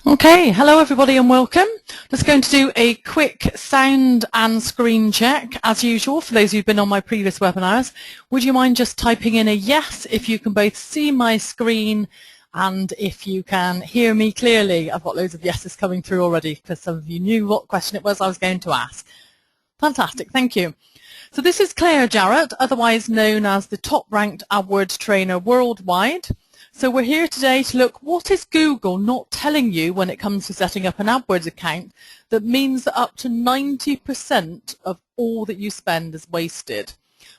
Okay, hello everybody and welcome. Just going to do a quick sound and screen check as usual for those who've been on my previous webinars. Would you mind just typing in a yes if you can both see my screen and if you can hear me clearly? I've got loads of yeses coming through already because some of you knew what question it was I was going to ask. Fantastic, thank you. So this is Claire Jarrett, otherwise known as the top-ranked AdWords trainer worldwide. So we're here today to look, what is Google not telling you when it comes to setting up an AdWords account that means that up to 90% of all that you spend is wasted?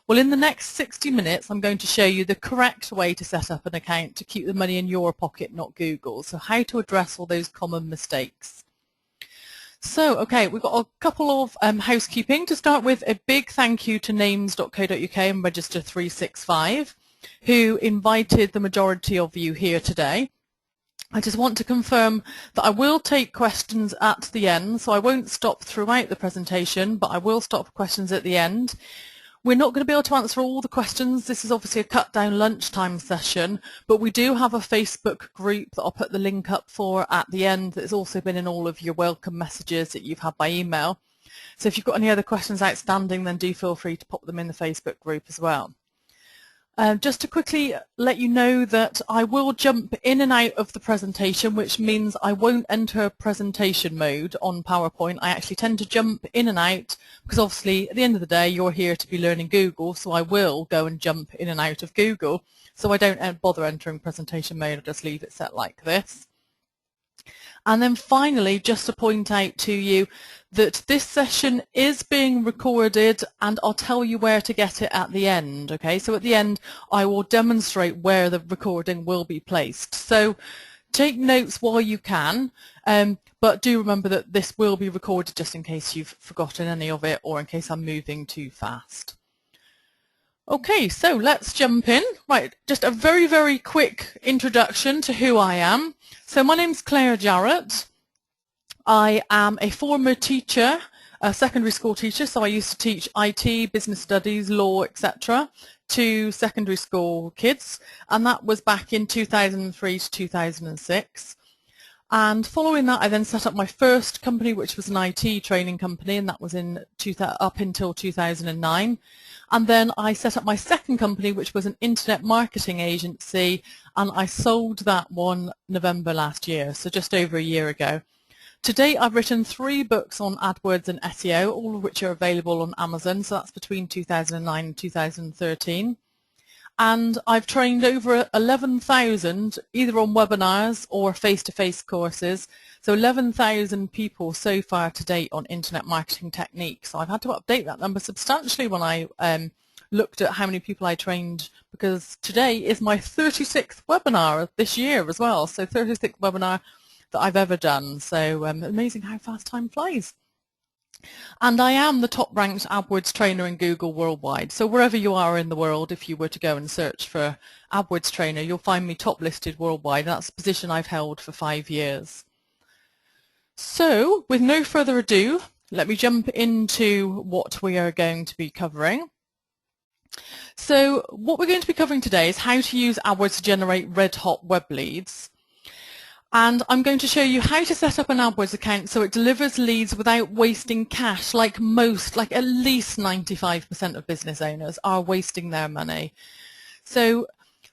Well, in the next 60 minutes, I'm going to show you the correct way to set up an account to keep the money in your pocket, not Google. So how to address all those common mistakes. So, okay, we've got a couple of housekeeping. To start with, a big thank you to names.co.uk and Register365. Who invited the majority of you here today. I just want to confirm that I will take questions at the end, so I won't stop throughout the presentation, but I will stop for questions at the end. We're not going to be able to answer all the questions. This is obviously a cut-down lunchtime session, but we do have a Facebook group that I'll put the link up for at the end that's also been in all of your welcome messages that you've had by email. So if you've got any other questions outstanding, then do feel free to pop them in the Facebook group as well. Just to quickly let you know that I will jump in and out of the presentation, which means I won't enter presentation mode on PowerPoint. I actually tend to jump in and out because obviously at the end of the day you're here to be learning Google, so I will go and jump in and out of Google. So I don't bother entering presentation mode, I just leave it set like this. And then finally, just to point out to you that this session is being recorded and I'll tell you where to get it at the end. Okay, so at the end I will demonstrate where the recording will be placed. So take notes while you can, but do remember that this will be recorded just in case you've forgotten any of it or in case I'm moving too fast. Okay, so let's jump in. Right, just a very, very quick introduction to who I am. So my name's Claire Jarrett. I am a former teacher, a secondary school teacher, so I used to teach IT, business studies, law, etc. to secondary school kids, and that was back in 2003 to 2006. And following that, I then set up my first company, which was an IT training company, and that was in up until 2009. And then I set up my second company, which was an internet marketing agency, and I sold that one November last year, so just over a year ago. To date, I've written 3 books on AdWords and SEO, all of which are available on Amazon, so that's between 2009 and 2013. And I've trained over 11,000 either on webinars or face-to-face courses, so 11,000 people so far to date on internet marketing techniques. So I've had to update that number substantially when I looked at how many people I trained, because today is my 36th webinar this year as well, so 36th webinar that I've ever done. So amazing how fast time flies. And I am the top-ranked AdWords trainer in Google worldwide. So wherever you are in the world, if you were to go and search for AdWords trainer, you'll find me top-listed worldwide. That's a position I've held for 5 years. So with no further ado, let me jump into what we are going to be covering. So what we're going to be covering today is how to use AdWords to generate red-hot web leads. And I'm going to show you how to set up an AdWords account so it delivers leads without wasting cash, like at least 95% of business owners are wasting their money. So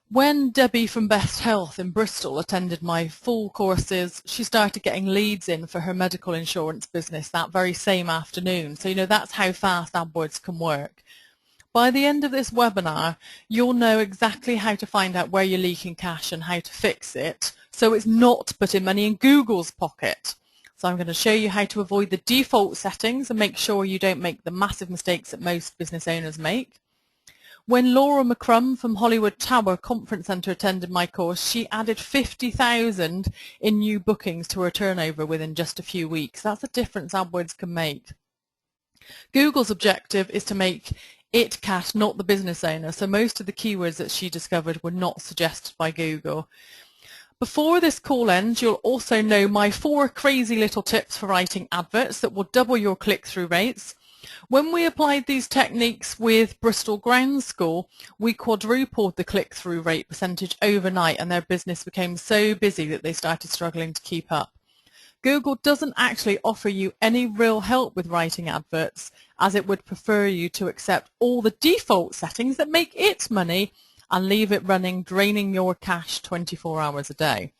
when Debbie from Best Health in Bristol attended my full courses, she started getting leads in for her medical insurance business that very same afternoon. So, that's how fast AdWords can work. By the end of this webinar, you'll know exactly how to find out where you're leaking cash and how to fix it, so it's not putting money in Google's pocket. So I'm going to show you how to avoid the default settings and make sure you don't make the massive mistakes that most business owners make. When Laura McCrum from Hollywood Tower Conference Centre attended my course, she added 50,000 in new bookings to her turnover within just a few weeks. That's the difference AdWords can make. Google's objective is to make it cash, not the business owner. So most of the keywords that she discovered were not suggested by Google. Before this call ends, you'll also know my 4 crazy little tips for writing adverts that will double your click-through rates. When we applied these techniques with Bristol Ground School, we quadrupled the click-through rate percentage overnight, and their business became so busy that they started struggling to keep up. Google doesn't actually offer you any real help with writing adverts, as it would prefer you to accept all the default settings that make it money and leave it running, draining your cash 24 hours a day.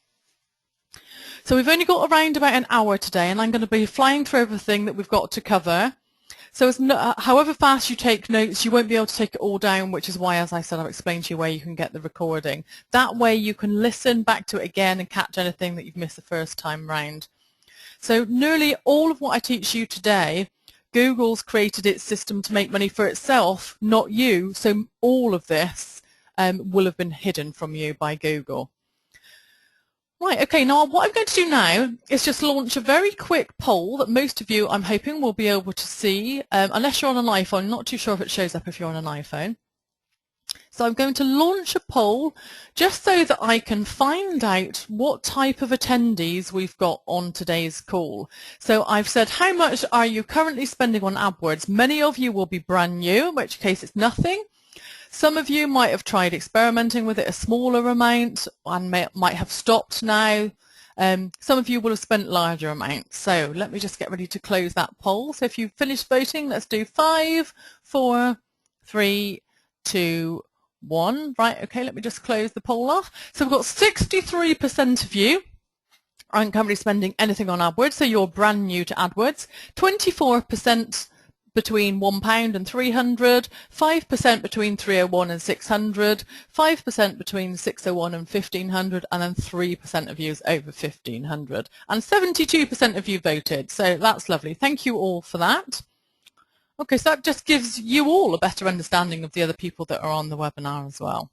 So we've only got around about an hour today, and I'm going to be flying through everything that we've got to cover. So however fast you take notes, you won't be able to take it all down, which is why, as I said, I've explained to you where you can get the recording. That way you can listen back to it again and catch anything that you've missed the first time round. So nearly all of what I teach you today, Google's created its system to make money for itself, not you. So all of this will have been hidden from you by Google. Right, okay, now what I'm going to do now is just launch a very quick poll that most of you, I'm hoping, will be able to see, unless you're on an iPhone. I'm not too sure if it shows up if you're on an iPhone. So I'm going to launch a poll just so that I can find out what type of attendees we've got on today's call. So I've said, how much are you currently spending on AdWords? Many of you will be brand new, in which case it's nothing. Some of you might have tried experimenting with it a smaller amount and might have stopped now. Some of you will have spent larger amounts. So let me just get ready to close that poll. So if you've finished voting, let's do 5, 4, 3, 2, 1. Right, okay, let me just close the poll off. So we've got 63% of you aren't currently spending anything on AdWords, so you're brand new to AdWords. 24% between £1 and 300, 5% between 301 and 600, 5% between 601 and 1500, and then 3% of you is over 1500. And 72% of you voted, so that's lovely. Thank you all for that. Okay, so that just gives you all a better understanding of the other people that are on the webinar as well.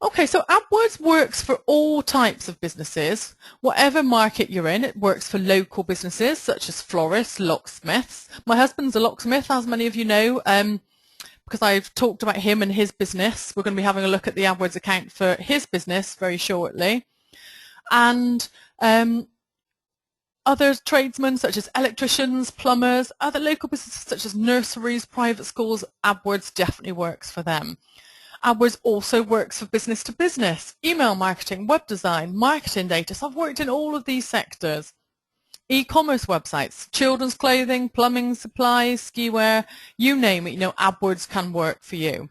Okay, so AdWords works for all types of businesses, whatever market you're in. It works for local businesses such as florists, locksmiths. My husband's a locksmith, as many of you know, because I've talked about him and his business. We're going to be having a look at the AdWords account for his business very shortly. And other tradesmen such as electricians, plumbers, other local businesses such as nurseries, private schools, AdWords definitely works for them. AdWords also works for business to business, email marketing, web design, marketing data. So I've worked in all of these sectors. E-commerce websites, children's clothing, plumbing supplies, ski wear, you name it, AdWords can work for you.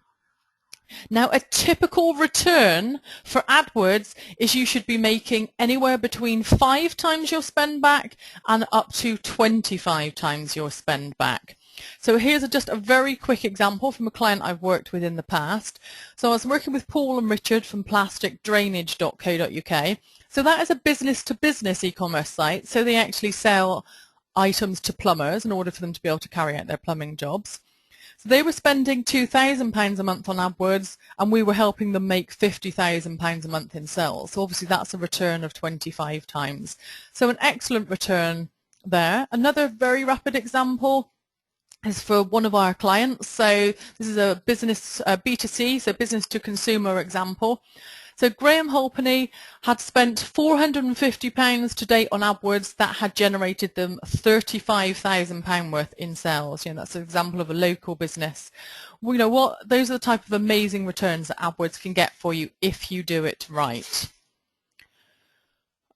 Now, a typical return for AdWords is you should be making anywhere between 5 times your spend back and up to 25 times your spend back. So here's just a very quick example from a client I've worked with in the past. So I was working with Paul and Richard from plasticdrainage.co.uk. So that is a business-to-business e-commerce site. So they actually sell items to plumbers in order for them to be able to carry out their plumbing jobs. So they were spending £2,000 a month on AdWords, and we were helping them make £50,000 a month in sales. So obviously that's a return of 25 times. So an excellent return there. Another very rapid example is for one of our clients. So this is a business B2C, so business to consumer example. So Graham Holpenny had spent £450 to date on AdWords that had generated them £35,000 worth in sales. That's an example of a local business. Well, you know what? Those are the type of amazing returns that AdWords can get for you if you do it right.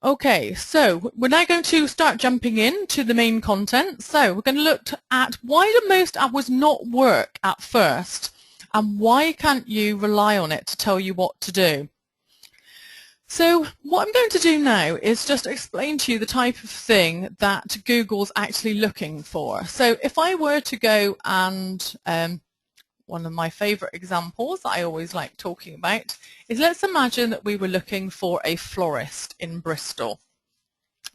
Okay, so we're now going to start jumping into the main content. So we're going to look at why do most AdWords not work at first, and why can't you rely on it to tell you what to do. So what I'm going to do now is just explain to you the type of thing that Google's actually looking for. So if I were to go and one of my favorite examples that I always like talking about is, let's imagine that we were looking for a florist in Bristol.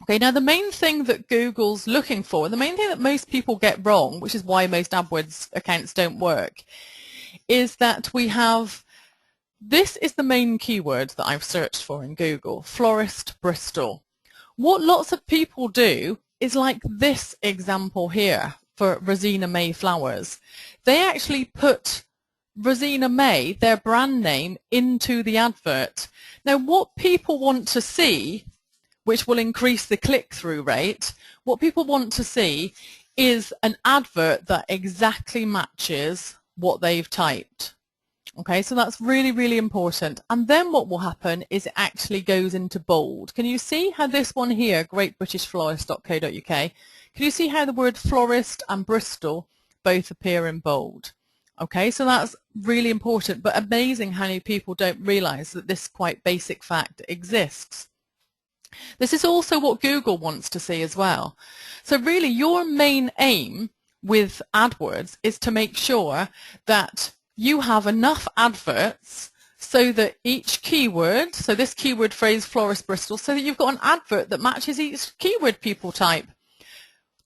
Okay, now the main thing that Google's looking for, the main thing that most people get wrong, which is why most AdWords accounts don't work, is that we have, this is the main keyword that I've searched for in Google, florist Bristol. What lots of people do is like this example here for Rosina May flowers. They actually put Rosina May, their brand name, into the advert. Now what people want to see, which will increase the click-through rate, what people want to see is an advert that exactly matches what they've typed. Okay, so that's really, really important. And then what will happen is it actually goes into bold. Can you see how this one here, greatbritishflorist.co.uk, can you see how the word florist and Bristol both appear in bold? Okay, so that's really important, but amazing how many people don't realize that this quite basic fact exists. This is also what Google wants to see as well. So really your main aim with AdWords is to make sure that you have enough adverts so that each keyword, so this keyword phrase florist Bristol, so that you've got an advert that matches each keyword people type.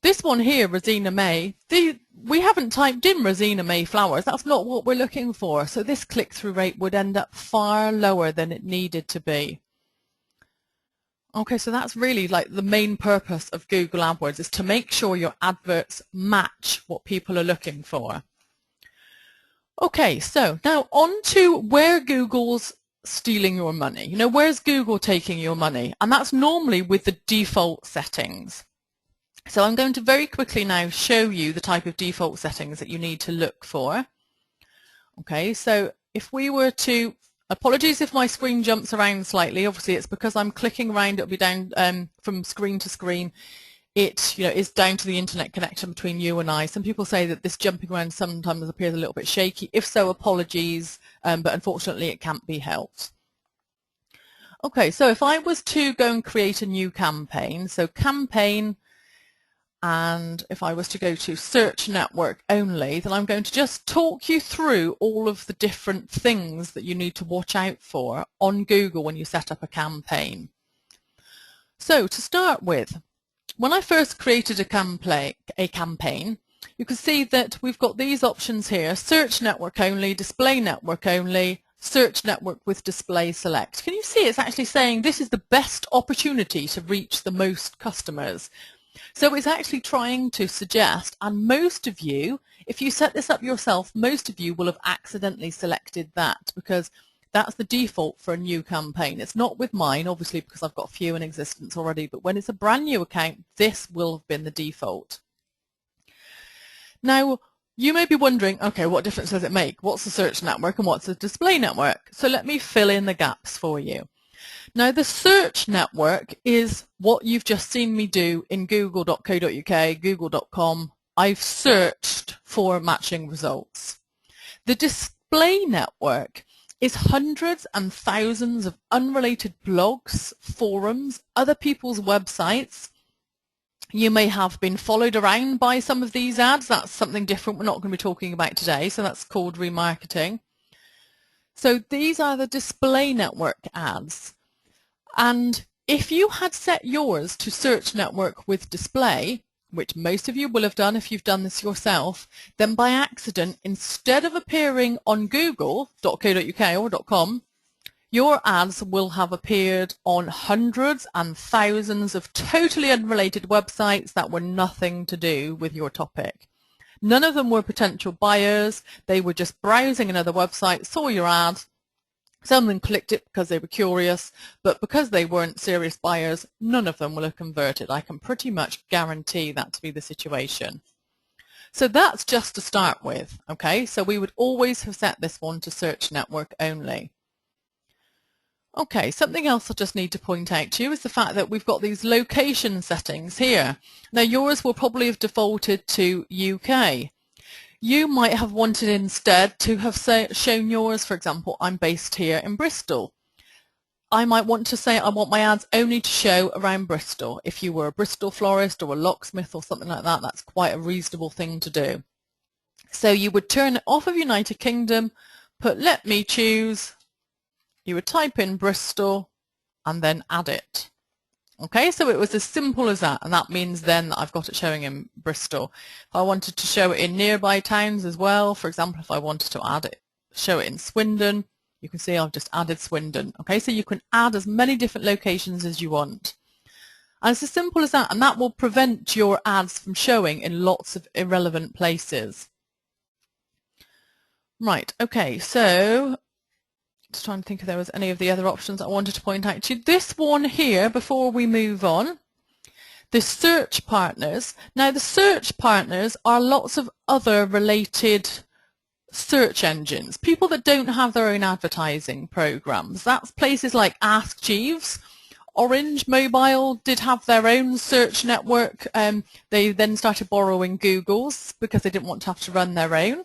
This one here, Rosina May, we haven't typed in Rosina May flowers. That's not what we're looking for. So this click-through rate would end up far lower than it needed to be. Okay, so that's really like the main purpose of Google AdWords, is to make sure your adverts match what people are looking for. Okay, so now on to where Google's stealing your money. You know, where's Google taking your money? And that's normally with the default settings. So I'm going to very quickly now show you the type of default settings that you need to look for. Okay, so if we were to, apologies if my screen jumps around slightly, obviously it's because I'm clicking around, it'll be down from screen to screen. It is down to the internet connection between you and I. Some people say that this jumping around sometimes appears a little bit shaky. If so, apologies, but unfortunately it can't be helped. Okay, so if I was to go and create a new campaign, so campaign, and if I was to go to search network only, then I'm going to just talk you through all of the different things that you need to watch out for on Google when you set up a campaign. So to start with, when I first created a campaign, you can see that we've got these options here: search network only, display network only, search network with display select. Can you see it's actually saying this is the best opportunity to reach the most customers? So it's actually trying to suggest, and most of you, if you set this up yourself, most of you will have accidentally selected that, because that's the default for a new campaign. It's not with mine, obviously, because I've got a few in existence already, but when it's a brand new account, this will have been the default. Now, you may be wondering, okay, what difference does it make? What's the search network and what's the display network? So let me fill in the gaps for you. Now, the search network is what you've just seen me do in google.co.uk, google.com. I've searched for matching results. The display network is hundreds and thousands of unrelated blogs, forums, other people's websites. You may have been followed around by some of these ads. That's something different we're not going to be talking about today, so that's called remarketing. So these are the display network ads. And if you had set yours to search network with display, which most of you will have done if you've done this yourself, then by accident, instead of appearing on google.co.uk or .com, your ads will have appeared on hundreds and thousands of totally unrelated websites that were nothing to do with your topic. None of them were potential buyers. They were just browsing another website, saw your ad. Some of them clicked it because they were curious, but because they weren't serious buyers, none of them will have converted. I can pretty much guarantee that to be the situation. So that's just to start with, okay? So we would always have set this one to search network only. Okay, something else I just need to point out to you is the fact that we've got these location settings here. Now yours will probably have defaulted to UK. You might have wanted instead to have shown yours, for example, I'm based here in Bristol. I might want to say I want my ads only to show around Bristol. If you were a Bristol florist or a locksmith or something like that, that's quite a reasonable thing to do. So you would turn it off of United Kingdom, put let me choose, you would type in Bristol and then add it. Okay, so it was as simple as that, and that means then that I've got it showing in Bristol. If I wanted to show it in nearby towns as well, for example, if I wanted to add it, show it in Swindon, you can see I've just added Swindon. Okay, so you can add as many different locations as you want. And it's as simple as that, and that will prevent your ads from showing in lots of irrelevant places. Right, okay, so just trying to think if there was any of the other options I wanted to point out to you. This one here, before we move on, the search partners. Now the search partners are lots of other related search engines, people that don't have their own advertising programs. That's places like Ask Jeeves. Orange Mobile did have their own search network. They then started borrowing Google's because they didn't want to have to run their own.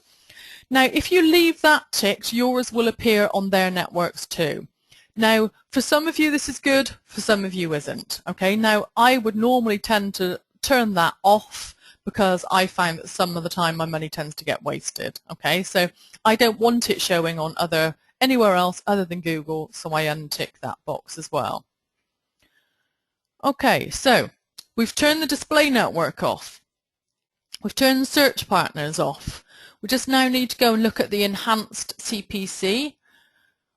Now, if you leave that ticked, yours will appear on their networks too. Now, for some of you this is good, for some of you isn't. Okay, now I would normally tend to turn that off because I find that some of the time my money tends to get wasted. Okay, so I don't want it showing on anywhere else other than Google, so I untick that box as well. Okay, so we've turned the display network off. We've turned search partners off. We just now need to go and look at the enhanced CPC.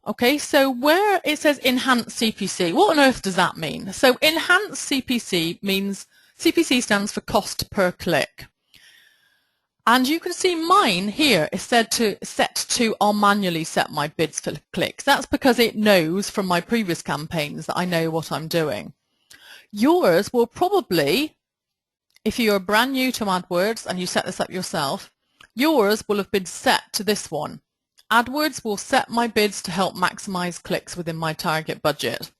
Okay, so where it says enhanced CPC, what on earth does that mean? So enhanced CPC means, CPC stands for cost per click. And you can see mine here is set to I'll manually set my bids for clicks. That's because it knows from my previous campaigns that I know what I'm doing. Yours will probably, if you're brand new to AdWords and you set this up yourself, yours will have been set to this one. AdWords will set my bids to help maximize clicks within my target budget.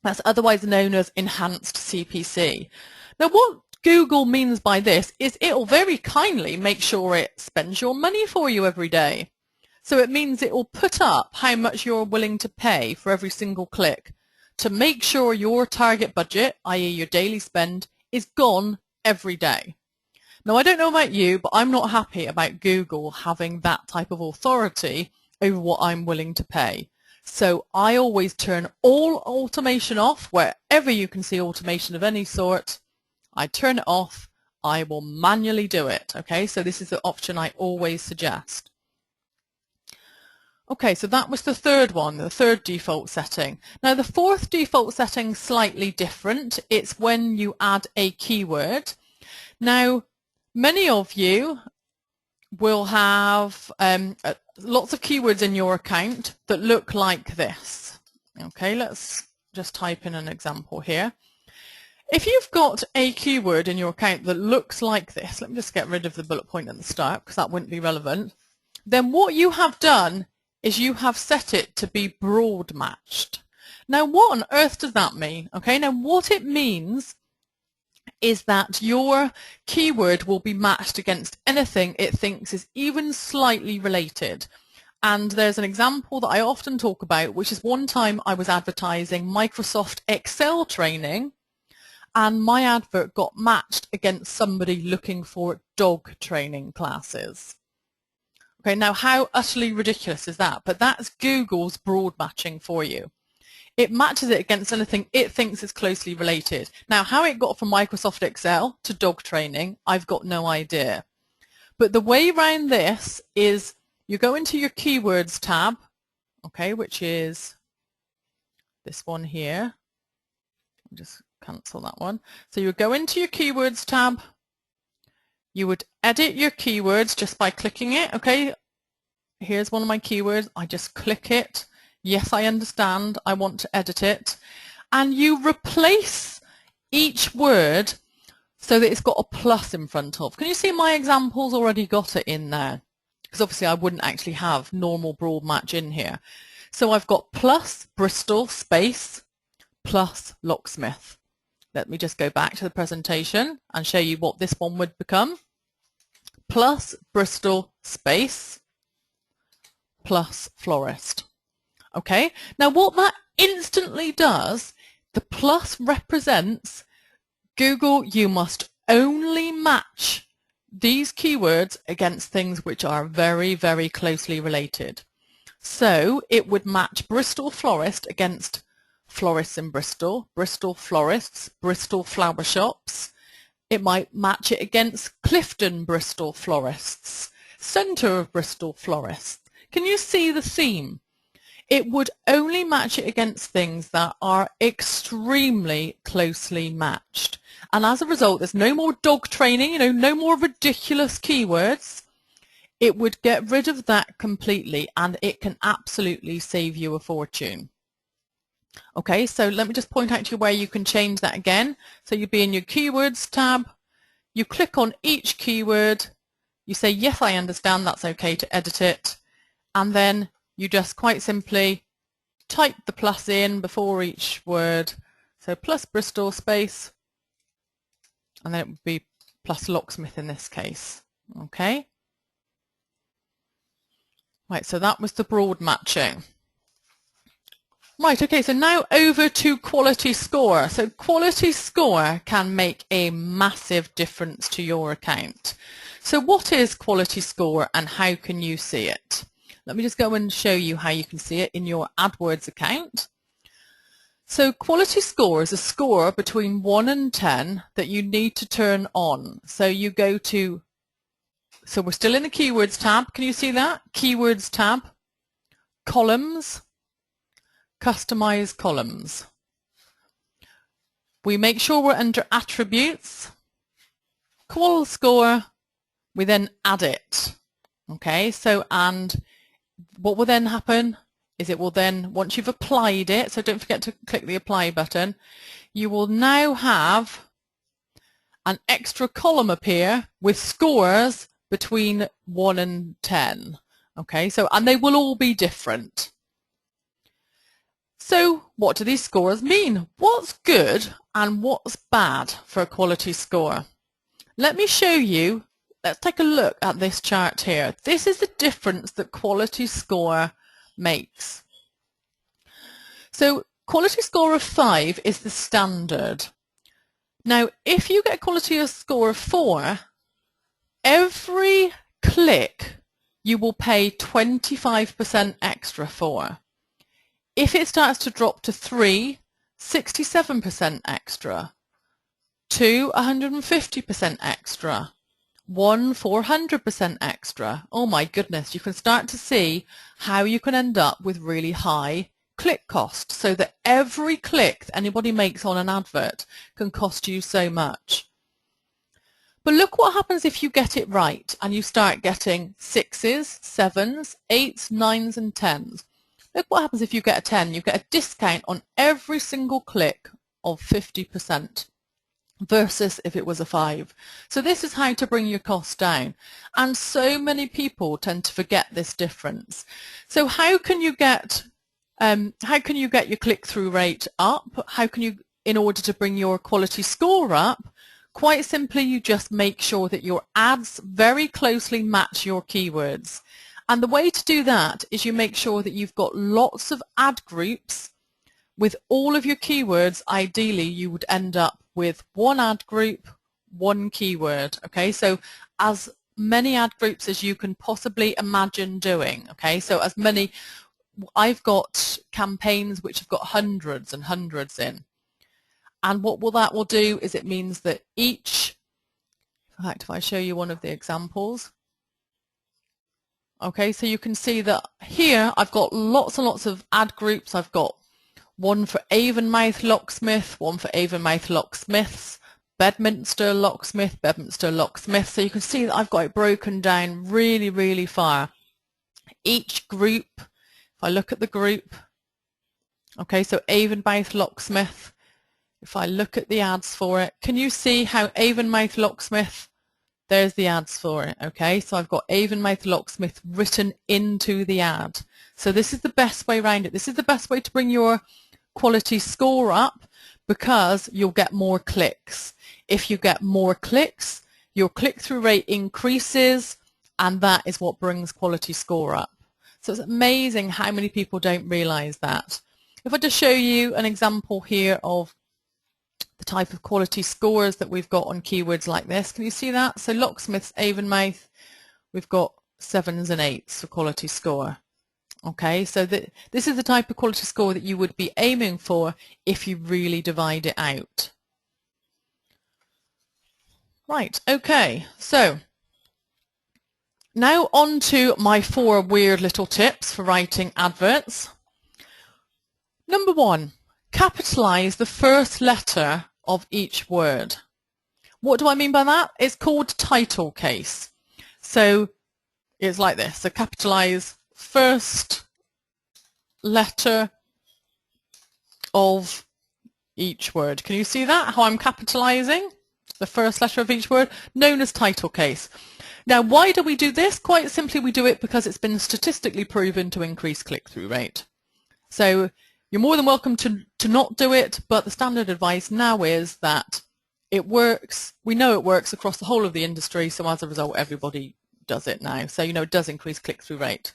That's otherwise known as enhanced CPC. Now, what Google means by this is it will very kindly make sure it spends your money for you every day. So it means it will put up how much you're willing to pay for every single click to make sure your target budget, i.e. your daily spend, is gone every day. Now, I don't know about you, but I'm not happy about Google having that type of authority over what I'm willing to pay. So I always turn all automation off. Wherever you can see automation of any sort, I turn it off. I will manually do it. Okay, so this is the option I always suggest. Okay, so that was the third one, the third default setting. Now, the fourth default setting is slightly different. It's when you add a keyword. Now, many of you will have lots of keywords in your account that look like this. Okay, let's just type in an example here. If you've got a keyword in your account that looks like this, let me just get rid of the bullet point at the start because that wouldn't be relevant, then what you have done is you have set it to be broad matched. Now, what on earth does that mean? Okay, now what it means is that your keyword will be matched against anything it thinks is even slightly related. And there's an example that I often talk about, which is one time I was advertising Microsoft Excel training and my advert got matched against somebody looking for dog training classes. Okay, now how utterly ridiculous is that? But that's Google's broad matching for you. It matches it against anything it thinks is closely related. Now, how it got from Microsoft Excel to dog training, I've got no idea. But the way around this is you go into your keywords tab, okay, which is this one here. I'll just cancel that one. So you go into your keywords tab. You would edit your keywords just by clicking it, okay? Here's one of my keywords. I just click it. Yes, I understand. I want to edit it. And you replace each word so that it's got a plus in front of. Can you see my examples already got it in there? Because obviously I wouldn't actually have normal broad match in here. So I've got plus Bristol space plus locksmith. Let me just go back to the presentation and show you what this one would become. Plus Bristol space plus florist. Okay, now what that instantly does, the plus represents Google, you must only match these keywords against things which are very, very closely related. So it would match Bristol florist against florists in Bristol, Bristol florists, Bristol flower shops. It might match it against Clifton Bristol florists, Centre of Bristol florists. Can you see the theme? It would only match it against things that are extremely closely matched. And as a result, there's no more dog training, no more ridiculous keywords. It would get rid of that completely, and it can absolutely save you a fortune. Okay, so let me just point out to you where you can change that again. So you'd be in your keywords tab, you click on each keyword, you say, yes, I understand, that's okay to edit it, and then you just quite simply type the plus in before each word. So plus Bristol space, and then it would be plus locksmith in this case. Okay. Right, so that was the broad matching. Right, okay, so now over to quality score. So quality score can make a massive difference to your account. So what is quality score and how can you see it? Let me just go and show you how you can see it in your AdWords account. So quality score is a score between 1 and 10 that you need to turn on. So you go to, so we're still in the keywords tab. Can you see that? Keywords tab, columns, customize columns. We make sure we're under attributes, qual score, we then add it. Okay, so and what will then happen is it will then, once you've applied it, so don't forget to click the apply button, you will now have an extra column appear with scores between 1 and 10. Okay, so and they will all be different. So what do these scores mean? What's good and what's bad for a quality score? Let me show you. Let's take a look at this chart here. This is the difference that quality score makes. So quality score of 5 is the standard. Now if you get a quality score of 4, every click you will pay 25% extra for. If it starts to drop to 3, 67% extra. 2, 150% extra. 1, 400% extra. Oh my goodness, you can start to see how you can end up with really high click cost, so that every click that anybody makes on an advert can cost you so much. But look what happens if you get it right and you start getting 6s, 7s, 8s, 9s and 10s. Look what happens if you get a 10. You get a discount on every single click of 50%. Versus if it was a 5. So this is how to bring your costs down. And so many people tend to forget this difference. So how can you get your click-through rate up? How can you, in order to bring your quality score up? Quite simply, you just make sure that your ads very closely match your keywords. And the way to do that is you make sure that you've got lots of ad groups with all of your keywords. Ideally, you would end up with one ad group, one keyword. Okay, so as many ad groups as you can possibly imagine doing. Okay, so as many, I've got campaigns which have got hundreds and hundreds in. And what that will do is it means that each, in fact, if I show you one of the examples, okay, so you can see that here I've got lots and lots of ad groups. I've got one for Avonmouth Locksmith, one for Avonmouth Locksmiths, Bedminster Locksmith, Bedminster Locksmith. So you can see that I've got it broken down really, really far. Each group, if I look at the group, okay, so Avonmouth Locksmith, if I look at the ads for it, can you see how Avonmouth Locksmith, there's the ads for it, okay? So I've got Avonmouth Locksmith written into the ad. So this is the best way around it. This is the best way to bring your quality score up, because you'll get more clicks. If you get more clicks, your click-through rate increases, and that is what brings quality score up. So it's amazing how many people don't realize that. If I just show you an example here of the type of quality scores that we've got on keywords like this, can you see that? So Locksmiths, Avonmouth, we've got 7s and 8s for quality score. Okay, so this is the type of quality score that you would be aiming for if you really divide it out. Right, okay, so now on to my 4 weird little tips for writing adverts. Number 1, capitalize the first letter of each word. What do I mean by that? It's called title case. So it's like this, so capitalize first letter of each word. Can you see that, how I'm capitalizing the first letter of each word? Known as title case. Now, why do we do this? Quite simply, we do it because it's been statistically proven to increase click-through rate. So you're more than welcome to not do it, but the standard advice now is that it works. We know it works across the whole of the industry, so as a result, everybody does it now. So, it does increase click-through rate.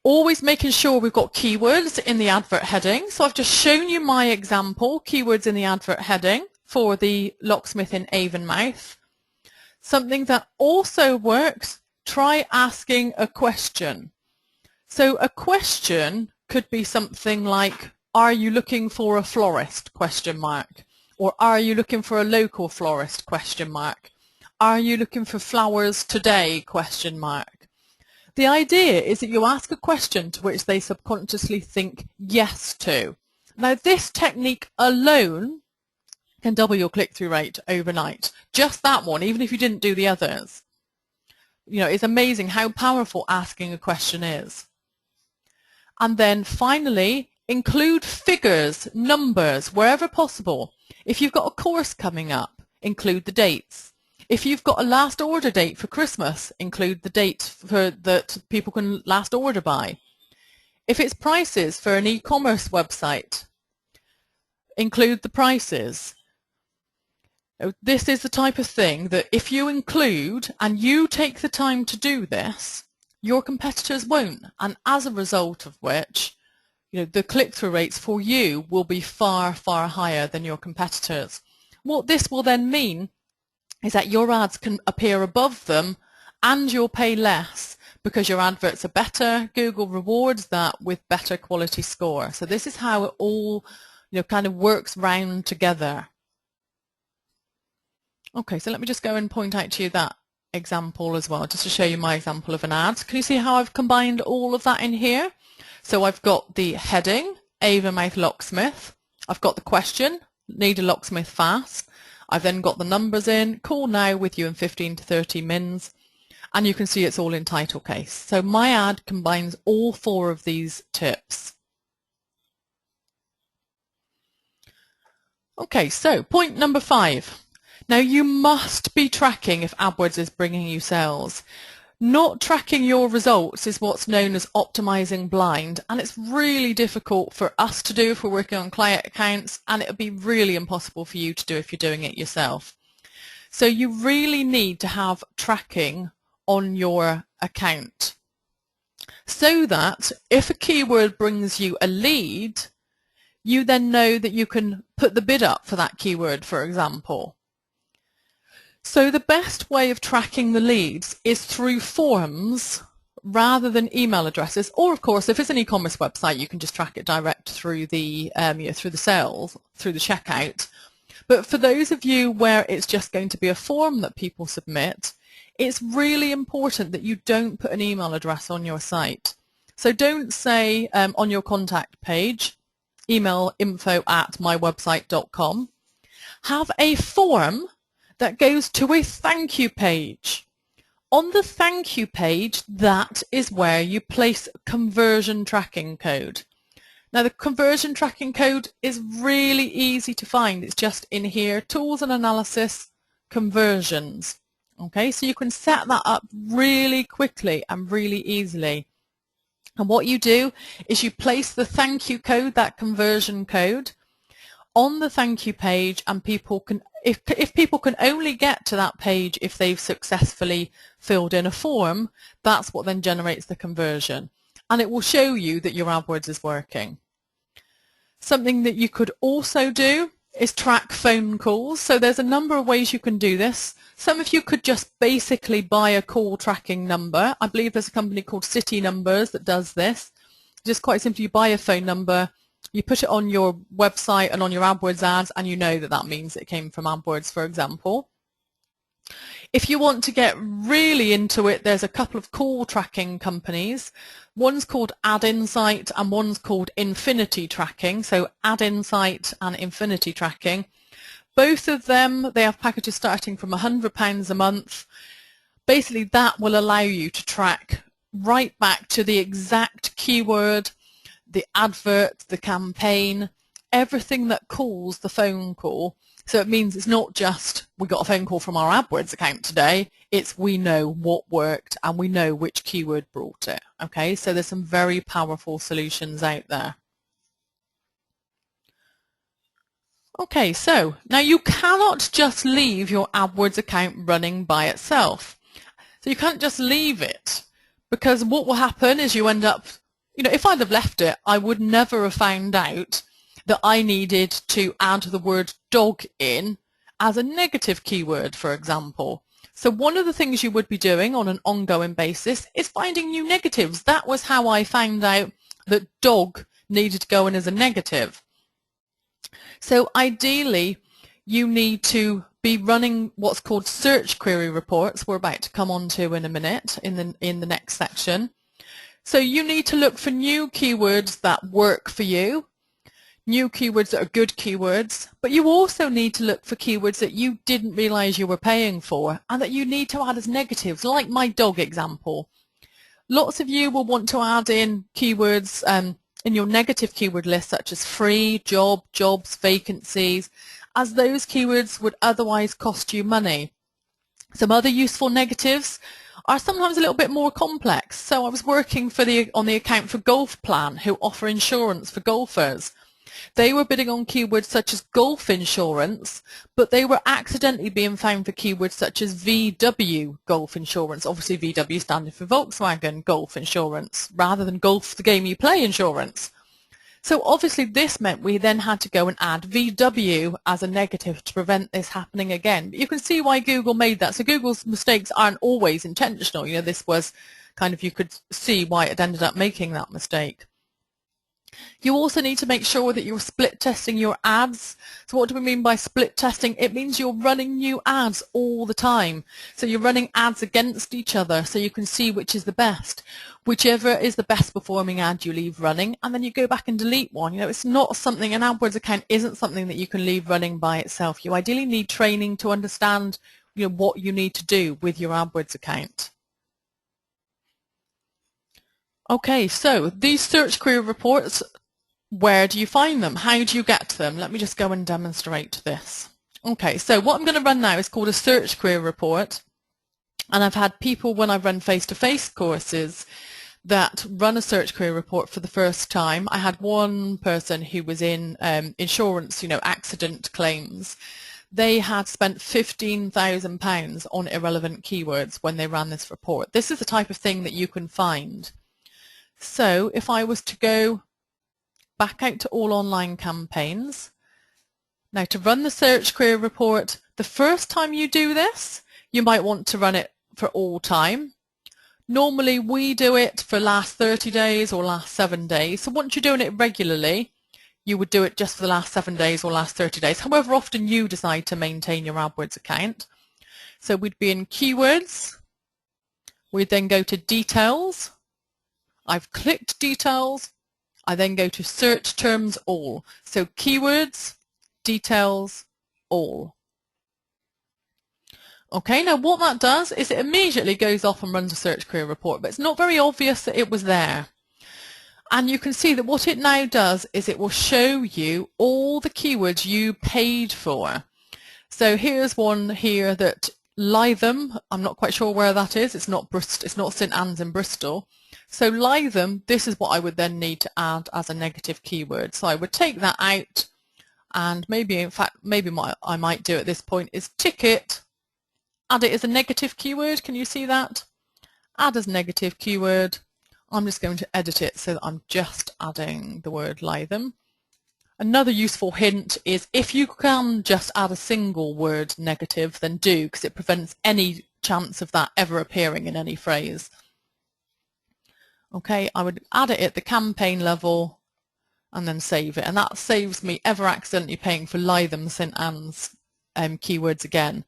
Always making sure we've got keywords in the advert heading. So I've just shown you my example, keywords in the advert heading for the locksmith in Avonmouth. Something that also works, try asking a question. So a question could be something like, are you looking for a florist? ? Or are you looking for a local florist ? Are you looking for flowers today ? The idea is that you ask a question to which they subconsciously think yes to. Now, this technique alone can double your click-through rate overnight. Just that one, even if you didn't do the others. It's amazing how powerful asking a question is. And then finally, include figures, numbers, wherever possible. If you've got a course coming up, include the dates. If you've got a last order date for Christmas, include the date that people can last order by. If it's prices for an e-commerce website, include the prices. This is the type of thing that if you include and you take the time to do this, your competitors won't. And as a result of which, the click-through rates for you will be far, far higher than your competitors. What this will then mean is that your ads can appear above them and you'll pay less because your adverts are better. Google rewards that with better quality score. So this is how it all kind of works round together. Okay, so let me just go and point out to you that example as well, just to show you my example of an ad. Can you see how I've combined all of that in here? So I've got the heading, Avonmouth locksmith. I've got the question, need a locksmith fast. I've then got the numbers in, call now with you in 15 to 30 mins, and you can see it's all in title case. So my ad combines all 4 of these tips. Okay, so point number 5. Now you must be tracking if AdWords is bringing you sales. Not tracking your results is what's known as optimizing blind, and it's really difficult for us to do if we're working on client accounts, and it would be really impossible for you to do if you're doing it yourself. So you really need to have tracking on your account so that if a keyword brings you a lead, you then know that you can put the bid up for that keyword, for example. So the best way of tracking the leads is through forms rather than email addresses, or of course if it's an e-commerce website you can just track it direct through the through the sales, through the checkout. But for those of you where it's just going to be a form that people submit, it's really important that you don't put an email address on your site. So don't say on your contact page, email info@mywebsite.com. Have a form that goes to a thank you page. On the thank you page, that is where you place conversion tracking code. Now the conversion tracking code is really easy to find. It's just in here, tools and analysis, conversions. Okay, so you can set that up really quickly and really easily. And what you do is you place the thank you code, that conversion code, on the thank you page, and people can, if people can only get to that page if they've successfully filled in a form, that's what then generates the conversion. And it will show you that your AdWords is working. Something that you could also do is track phone calls. So there's a number of ways you can do this. Some of you could just basically buy a call tracking number. I believe there's a company called City Numbers that does this. Just quite simply, you buy a phone number, you put it on your website and on your AdWords ads, and you know that that means it came from AdWords, for example. If you want to get really into it, there's a couple of call tracking companies. One's called AdInsight and one's called Infinity Tracking. So AdInsight and Infinity Tracking. Both of them, they have packages starting from £100 a month. Basically, that will allow you to track right back to the exact keyword, the advert, the campaign, everything that calls the phone call. So it means it's not just we got a phone call from our AdWords account today, it's we know what worked and we know which keyword brought it. Okay, so there's some very powerful solutions out there. Okay, so now you cannot just leave your AdWords account running by itself. So you can't just leave it, because what will happen is you end up, if I'd have left it, I would never have found out that I needed to add the word dog in as a negative keyword, for example. So one of the things you would be doing on an ongoing basis is finding new negatives. That was how I found out that dog needed to go in as a negative. So ideally, you need to be running what's called search query reports. We're about to come on to in a minute in the next section. So you need to look for new keywords that work for you, new keywords that are good keywords, but you also need to look for keywords that you didn't realize you were paying for and that you need to add as negatives, like my dog example. Lots of you will want to add in keywords in your negative keyword list, such as free, job, jobs, vacancies, as those keywords would otherwise cost you money. Some other useful negatives are sometimes a little bit more complex. So I was working on the account for Golf Plan, who offer insurance for golfers. They were bidding on keywords such as golf insurance, but they were accidentally being found for keywords such as VW golf insurance, obviously VW standing for Volkswagen golf insurance, rather than golf the game you play insurance. So obviously this meant we then had to go and add VW as a negative to prevent this happening again. But you can see why Google made that. So Google's mistakes aren't always intentional. This was kind of, you could see why it ended up making that mistake. You also need to make sure that you're split testing your ads. So what do we mean by split testing? It means you're running new ads all the time. So you're running ads against each other so you can see which is the best. Whichever is the best performing ad you leave running, and then you go back and delete one. It's not something, an AdWords account isn't something that you can leave running by itself. You ideally need training to understand what you need to do with your AdWords account. Okay, so these search query reports, where do you find them? How do you get to them? Let me just go and demonstrate this. Okay, so what I'm going to run now is called a search query report. And I've had people, when I've run face-to-face courses, that run a search query report for the first time. I had one person who was in insurance, accident claims. They had spent £15,000 on irrelevant keywords when they ran this report. This is the type of thing that you can find. So if I was to go back out to all online campaigns, now to run the search query report, the first time you do this, you might want to run it for all time. Normally we do it for last 30 days or last 7 days. So once you're doing it regularly, you would do it just for the last 7 days or last 30 days, however often you decide to maintain your AdWords account. So we'd be in keywords, we'd then go to details. I've clicked details. I then go to search terms all. So keywords, details, all. Okay, now what that does is it immediately goes off and runs a search query report, but it's not very obvious that it was there. And you can see that what it now does is it will show you all the keywords you paid for. So here's one here that Lytham, I'm not quite sure where that is. It's not St Anne's in Bristol. So Lytham, this is what I would then need to add as a negative keyword. So I would take that out, and maybe, in fact, what I might do at this point is ticket, add it as a negative keyword. Can you see that? Add as negative keyword. I'm just going to edit it so that I'm just adding the word Lytham. Another useful hint is if you can just add a single word negative, then do, because it prevents any chance of that ever appearing in any phrase. Okay, I would add it at the campaign level and then save it. And that saves me ever accidentally paying for Lytham St Anne's keywords again.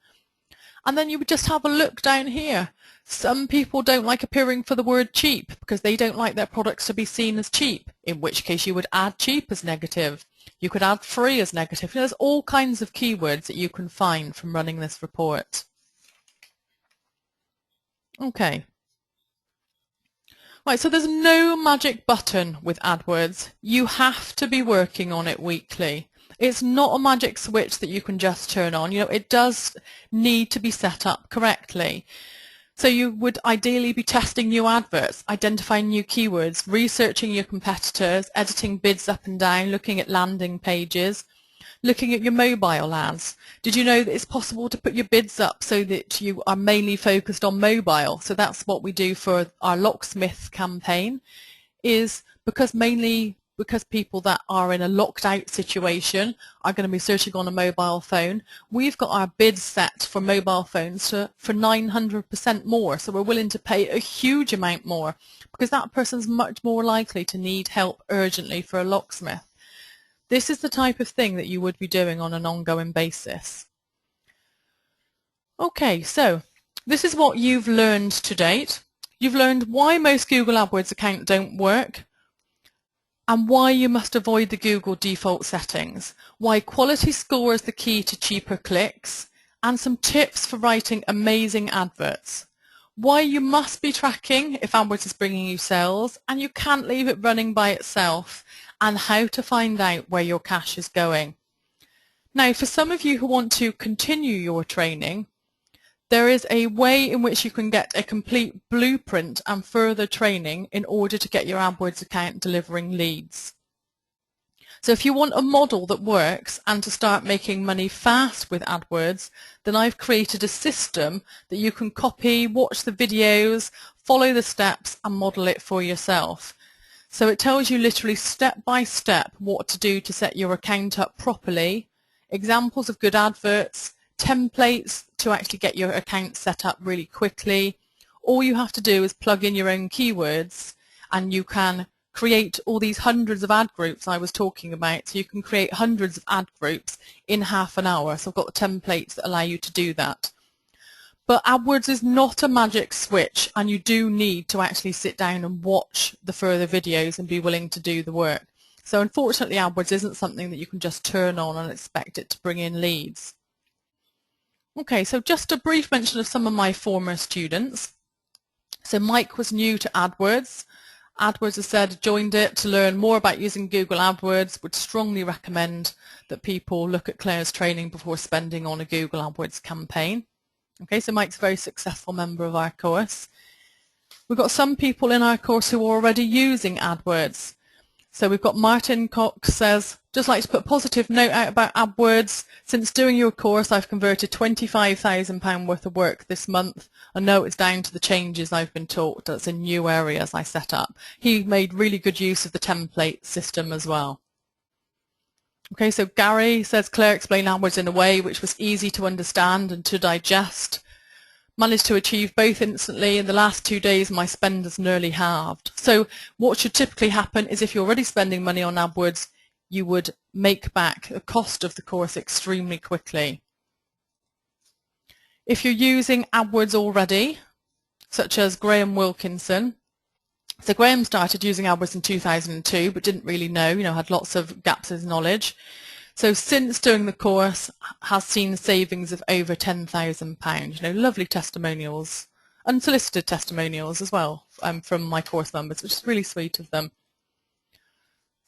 And then you would just have a look down here. Some people don't like appearing for the word cheap because they don't like their products to be seen as cheap, in which case you would add cheap as negative. You could add free as negative. There's all kinds of keywords that you can find from running this report. Okay. Right, so there's no magic button with AdWords. You have to be working on it weekly. It's not a magic switch that you can just turn on. You know, it does need to be set up correctly. So you would ideally be testing new adverts, identifying new keywords, researching your competitors, editing bids up and down, looking at landing pages, looking at your mobile ads. Did you know that it's possible to put your bids up so that you are mainly focused on mobile? So that's what we do for our locksmith campaign, is because people that are in a locked out situation are going to be searching on a mobile phone, we've got our bids set for mobile phones for 900% more. So we're willing to pay a huge amount more because that person's much more likely to need help urgently for a locksmith. This is the type of thing that you would be doing on an ongoing basis. Okay, so this is what you've learned to date. You've learned why most Google AdWords accounts don't work, and why you must avoid the Google default settings, why quality score is the key to cheaper clicks, and some tips for writing amazing adverts, why you must be tracking if AdWords is bringing you sales and you can't leave it running by itself, and how to find out where your cash is going. Now, for some of you who want to continue your training, there is a way in which you can get a complete blueprint and further training in order to get your AdWords account delivering leads. So if you want a model that works and to start making money fast with AdWords, then I've created a system that you can copy, watch the videos, follow the steps and model it for yourself. So it tells you literally step by step what to do to set your account up properly, examples of good adverts, templates to actually get your account set up really quickly. All you have to do is plug in your own keywords and you can create all these hundreds of ad groups I was talking about. So you can create hundreds of ad groups in half an hour. So I've got the templates that allow you to do that. But AdWords is not a magic switch, and you do need to actually sit down and watch the further videos and be willing to do the work. So unfortunately AdWords isn't something that you can just turn on and expect it to bring in leads. Okay, so just a brief mention of some of my former students. So Mike was new to AdWords. AdWords has said joined it to learn more about using Google AdWords. Would strongly recommend that people look at Claire's training before spending on a Google AdWords campaign. Okay, so Mike's a very successful member of our course. We've got some people in our course who are already using AdWords. So we've got Martin Cox says, just like to put a positive note out about AdWords. Since doing your course, I've converted £25,000 worth of work this month. I know it's down to the changes I've been taught. That's in new areas I set up. He made really good use of the template system as well. Okay, so Gary says, Claire explained AdWords in a way which was easy to understand and to digest. Managed to achieve both instantly. In the last 2 days, my spend has nearly halved. So what should typically happen is if you're already spending money on AdWords, you would make back the cost of the course extremely quickly. If you're using AdWords already, such as Graham Wilkinson, so Graham started using AdWords in 2002, but didn't really know, had lots of gaps in knowledge. So since doing the course, has seen savings of over £10,000. Lovely testimonials, unsolicited testimonials as well from my course members, which is really sweet of them.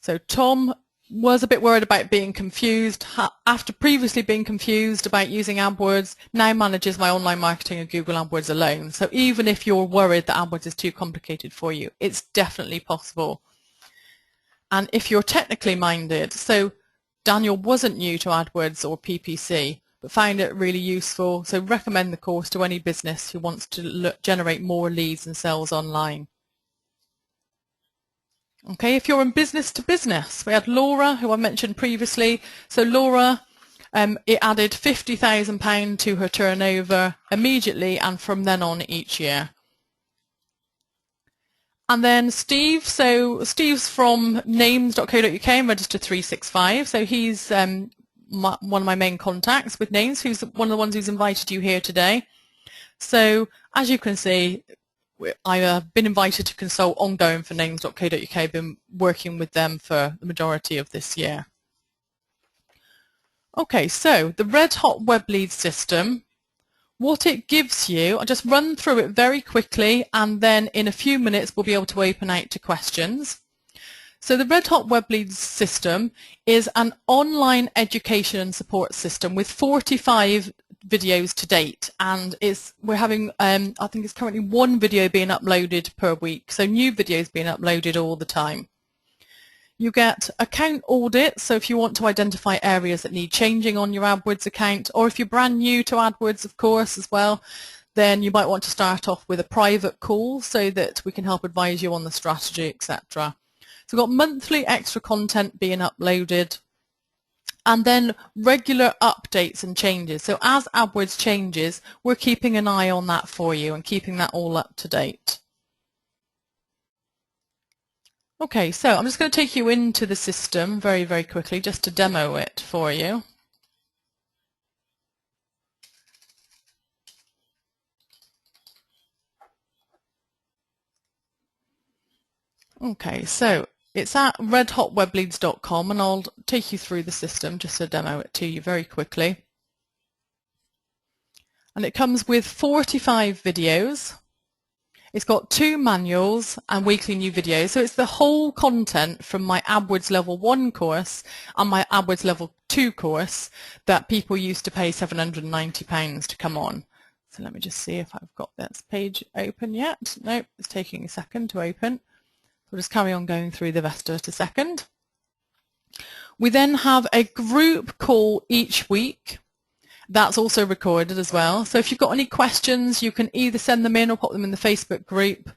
So Tom was a bit worried about being confused. After previously being confused about using AdWords, now manages my online marketing and Google AdWords alone. So even if you're worried that AdWords is too complicated for you, it's definitely possible. And if you're technically minded, so Daniel wasn't new to AdWords or PPC, but found it really useful, so recommend the course to any business who wants to generate more leads and sales online. Okay, if you're in business to business, we had Laura, who I mentioned previously. So Laura, it added £50,000 to her turnover immediately and from then on each year. And then Steve, so Steve's from names.co.uk and registered 365. So he's one of my main contacts with Names, who's one of the ones who's invited you here today. So as you can see, I've been invited to consult ongoing for names.co.uk. I've been working with them for the majority of this year. Okay, so the Red Hot Web Lead system what it gives you, I'll just run through it very quickly, and then in a few minutes we'll be able to open out to questions. So the Red Hot Web Leads system is an online education and support system with 45 videos to date, and we're having I think it's currently one video being uploaded per week, so new videos being uploaded all the time. You get account audits, so if you want to identify areas that need changing on your AdWords account, or if you're brand new to AdWords, of course, as well, then you might want to start off with a private call so that we can help advise you on the strategy, etc. So we've got monthly extra content being uploaded, and then regular updates and changes. So as AdWords changes, we're keeping an eye on that for you and keeping that all up to date. Okay, so I'm just going to take you into the system very, very quickly just to demo it for you. Okay, so it's at redhotwebleads.com, and I'll take you through the system just to demo it to you very quickly. And it comes with 45 videos. It's got 2 manuals and weekly new videos. So it's the whole content from my AdWords Level 1 course and my AdWords Level 2 course that people used to pay £790 to come on. So let me just see if I've got this page open yet. Nope, it's taking a second to open. We'll just carry on going through the rest of it a second. We then have a group call each week. That's also recorded as well. So if you've got any questions, you can either send them in or pop them in the Facebook group,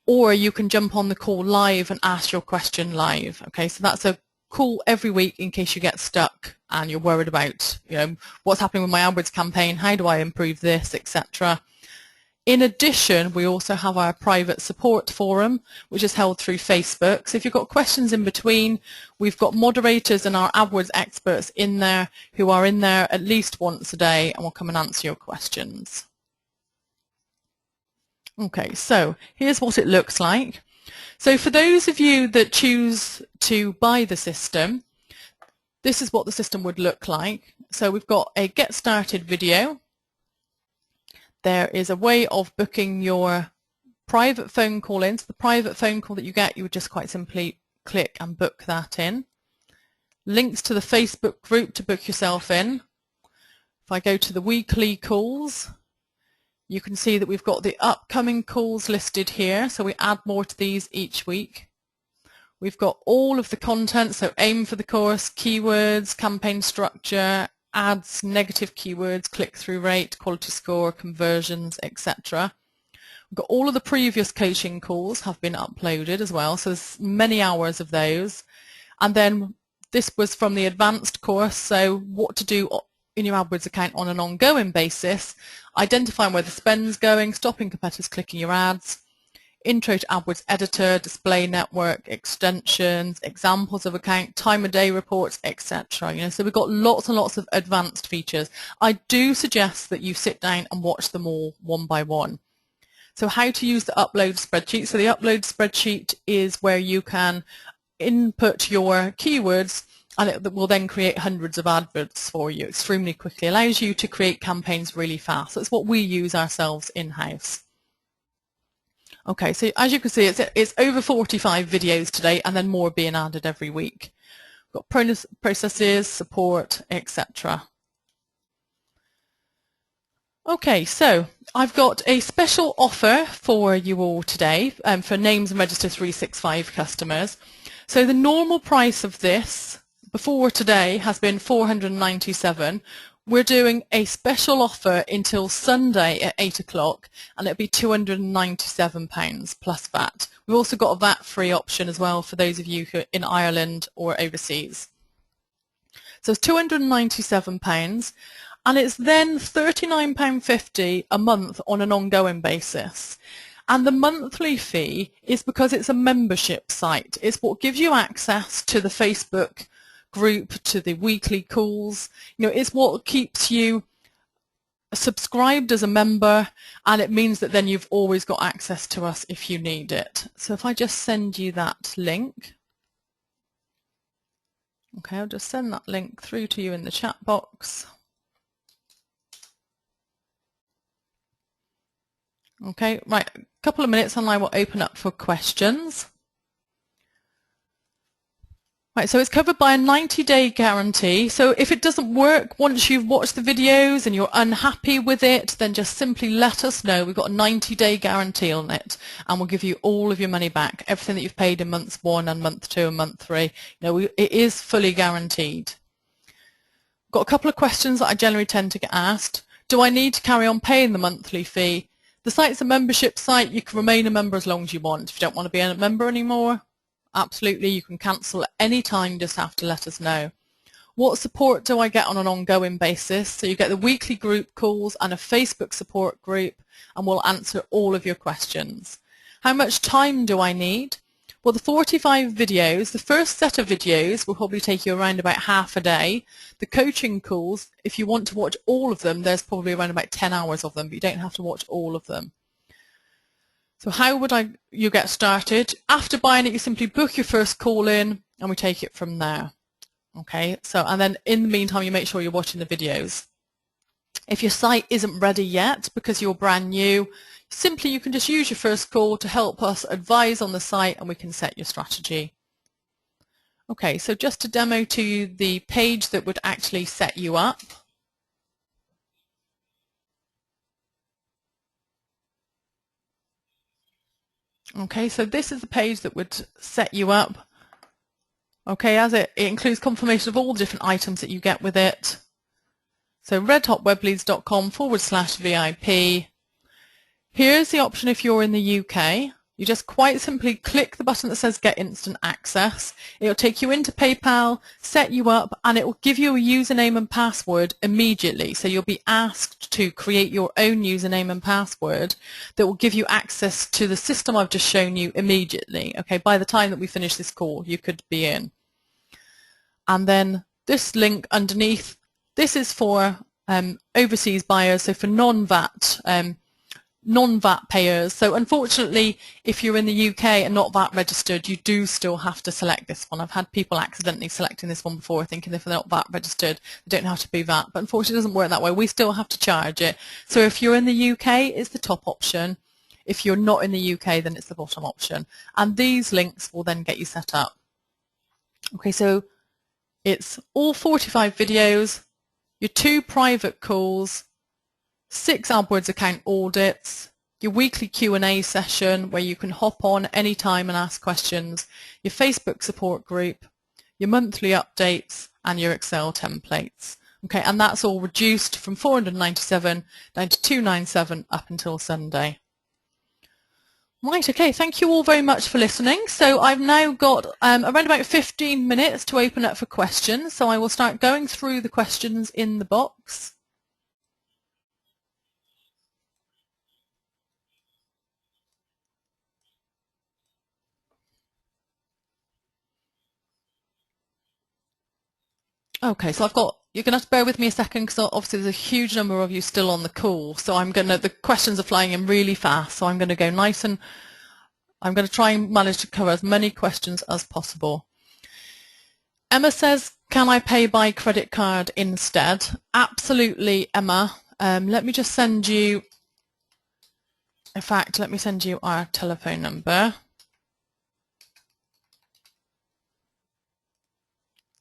or you can jump on the call live and ask your question live. Okay, so that's a call every week in case you get stuck and you're worried about, what's happening with my AdWords campaign, how do I improve this, etc. In addition, we also have our private support forum, which is held through Facebook. So if you've got questions in between, we've got moderators and our AdWords experts in there who are in there at least once a day and will come and answer your questions. Okay, so here's what it looks like. So for those of you that choose to buy the system, this is what the system would look like. So we've got a Get Started video. There is a way of booking your private phone call in. So the private phone call that you get, you would just quite simply click and book that in. Links to the Facebook group to book yourself in. If I go to the weekly calls, you can see that we've got the upcoming calls listed here. So we add more to these each week. We've got all of the content, so aim for the course, keywords, campaign structure, ads, negative keywords, click-through rate, quality score, conversions, etc. We've got all of the previous coaching calls have been uploaded as well, so there's many hours of those. And then this was from the advanced course, so what to do in your AdWords account on an ongoing basis, identifying where the spend's going, stopping competitors clicking your ads, intro to AdWords editor, display network, extensions, examples of account, time of day reports, etc. So we've got lots and lots of advanced features. I do suggest that you sit down and watch them all one by one. So how to use the upload spreadsheet. So the upload spreadsheet is where you can input your keywords and it will then create hundreds of adverts for you extremely quickly. It allows you to create campaigns really fast. That's what we use ourselves in-house. Okay, so as you can see, it's over 45 videos today and then more being added every week. We've got processes, support, etc. Okay, so I've got a special offer for you all today for Names and Register 365 customers. So the normal price of this before today has been $497. We're doing a special offer until Sunday at 8 o'clock, and it'll be £297 plus VAT. We've also got a VAT-free option as well for those of you who are in Ireland or overseas. So it's £297, and it's then £39.50 a month on an ongoing basis. And the monthly fee is because it's a membership site. It's what gives you access to the Facebook group, to the weekly calls. It's what keeps you subscribed as a member, and it means that then you've always got access to us if you need it. So if I just send you that link, okay, I'll just send that link through to you in the chat box. Okay, right, a couple of minutes and I will open up for questions. Right, so it's covered by a 90-day guarantee. So if it doesn't work once you've watched the videos and you're unhappy with it, then just simply let us know. We've got a 90-day guarantee on it, and we'll give you all of your money back, everything that you've paid in months 1 and month 2 and month 3. It is fully guaranteed. Got a couple of questions that I generally tend to get asked. Do I need to carry on paying the monthly fee? The site's a membership site. You can remain a member as long as you want. If you don't want to be a member anymore, absolutely, you can cancel at any time, just have to let us know. What support do I get on an ongoing basis? So you get the weekly group calls and a Facebook support group, and we'll answer all of your questions. How much time do I need? Well, the 45 videos, the first set of videos will probably take you around about half a day. The coaching calls, if you want to watch all of them, there's probably around about 10 hours of them, but you don't have to watch all of them. So how would you get started? After buying it, you simply book your first call in and we take it from there. Okay, so and then in the meantime, you make sure you're watching the videos. If your site isn't ready yet because you're brand new, simply you can just use your first call to help us advise on the site and we can set your strategy. Okay, so just to demo to you the page that would actually set you up. Okay, so this is the page that would set you up. Okay, as it includes confirmation of all the different items that you get with it. So redhotwebleads.com/VIP. Here's the option if you're in the UK. You just quite simply click the button that says Get Instant Access. It'll take you into PayPal, set you up, and it will give you a username and password immediately. So you'll be asked to create your own username and password that will give you access to the system I've just shown you immediately. Okay, by the time that we finish this call, you could be in. And then this link underneath, this is for overseas buyers, so for non-VAT payers. So unfortunately, if you're in the UK and not VAT registered, you do still have to select this one. I've had people accidentally selecting this one before, thinking if they're not VAT registered, they don't have to be VAT. But unfortunately, it doesn't work that way. We still have to charge it. So if you're in the UK, it's the top option. If you're not in the UK, then it's the bottom option. And these links will then get you set up. Okay, so it's all 45 videos, your 2 private calls, 6 AdWords account audits, your weekly Q&A session where you can hop on anytime and ask questions, your Facebook support group, your monthly updates, and your Excel templates. Okay, and that's all reduced from 497 down to 297 up until Sunday. Right, okay, thank you all very much for listening. So I've now got around about 15 minutes to open up for questions. So I will start going through the questions in the box. Okay, so you're going to have to bear with me a second because obviously there's a huge number of you still on the call. So the questions are flying in really fast. So I'm going to go nice and I'm going to try and manage to cover as many questions as possible. Emma says, can I pay by credit card instead? Absolutely, Emma. Let me just send you, in fact, let me send you our telephone number.